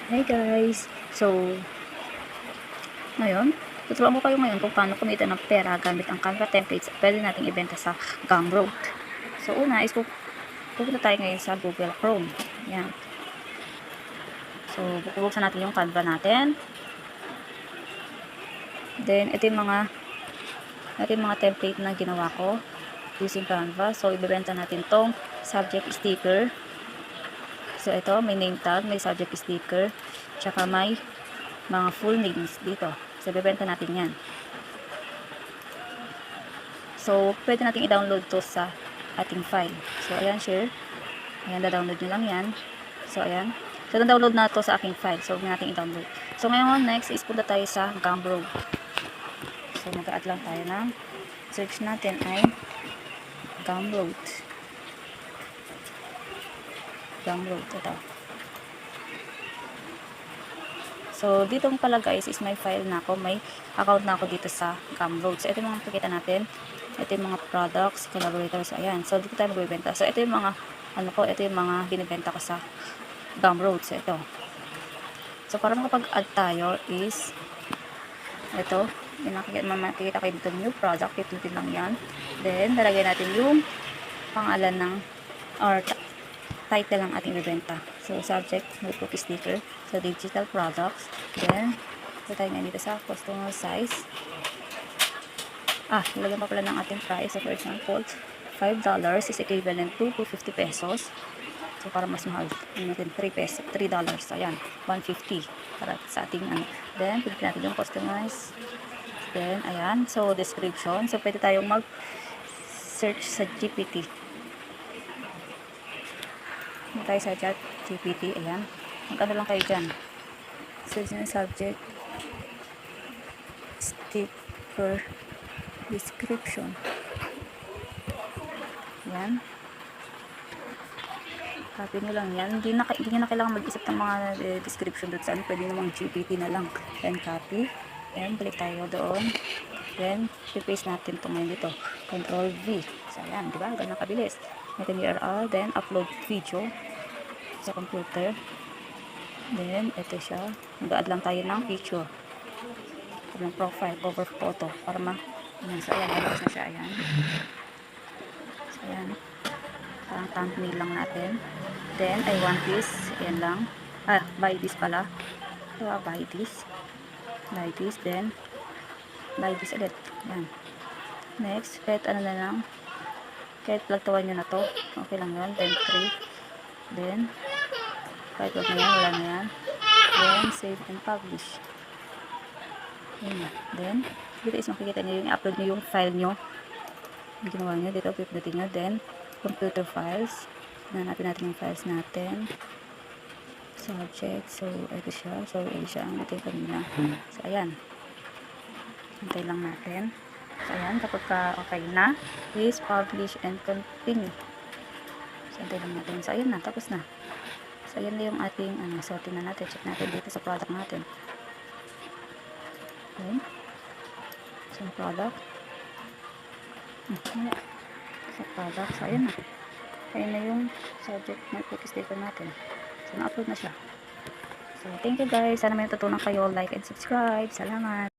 Hi guys! So, ngayon, tuturuan ko kayo ngayon kung paano kumita ng pera gamit ang Canva templates at pwede nating ibenta sa Gumroad. So, una is pupunta tayo ngayon sa Google Chrome. Yan. So, bubuksan natin yung Canva natin. Then, ito yung mga template na ginawa ko using Canva. So, ibebenta natin tong subject sticker. So, ito, may name tag, may subject sticker, tsaka may mga full names dito. So, ibebenta natin yan. So, pwede natin i-download to sa ating file. So, ayan, share. Ayan, da-download nyo lang yan. So, ayan. So, na-download na to sa aking file. So, huwag natin i-download. So, ngayon, next is punta tayo sa Gumroad. So, mag-add lang tayo ng search natin ay Gumroad. Gumroad, ito. So, dito pala guys is may file na ako. May account na ako dito sa Gumroad. So, ito yung mga pakita natin. Ito yung mga products, collaborators, ayan. So, dito tayo magbibenta. So, ito yung mga, ito yung mga binibenta ko sa Gumroad. So, ito. So, para makapag-add tayo is, ito, makikita kayo dito new product. Itutin lang yan. Then, lalagay natin yung pangalan ng, or title ng ating ibibenta. So, subject, notebook sticker. So, digital products. Then, ito tayo ngayon dito sa customer size. Nilagyan pa pala ng ating price. So, for example, $5 is equivalent to 250 pesos. So, para mas mahal, natin $3. Ayan, 150 para sa ating Then, pwede natin yung customize. Then, ayan. So, description. So, pwede tayong mag-search sa GPT. Tayo sa chat GPT. Ayan. Magkano lang kayo dyan. Search na subject. Sticker. Description. Yan. Copy nyo lang yan. Hindi nyo na kailangan mag-isip ng mga description doon saan. Pwede namang GPT na lang. Then copy. Then balik tayo doon. Then i-paste natin ito ngayon dito. Control V. So ayan. Diba? Ganun kabilis. Natin URL. Then upload video sa computer. Then ito siya. Mag-add lang tayo ng picture. Ng profile. Cover photo. Para ayan. So ayan. Labas na siya. Ayan. So ayan. Parang thumbnail lang natin. Then, I want this. Ayan lang. Buy this pala. So, buy this. Buy this. Then, buy this ulit. Ayan. Next, kahit ano na lang. Kahit plagtawan nyo na to. Okay lang yun. Then, 3. Then, kahit wag na yan. Wala na yan. Then, save and publish. Ayan. Then, dito is makikita nyo yung i-upload nyo yung file nyo. Yung ginawa nyo. Dito, pipindutin nyo. Then, computer files. Hanapin natin yung files natin. Subject. So, ito siya. So, ito siya ang natin kanina. So, ayan. Hintay lang natin. So, ayan. Kapag okay na, please publish and continue. So, hintay lang natin. So, ayan na. Tapos na. So, ayan na yung ating, so, tingnan natin. Check natin dito sa product natin. Okay. So, product. Sa product. So, ayan na. Ayan na yung subject notebook sticker natin. So, na-upload na siya. So, thank you guys. Sana may natutunan kayo. Like and subscribe. Salamat.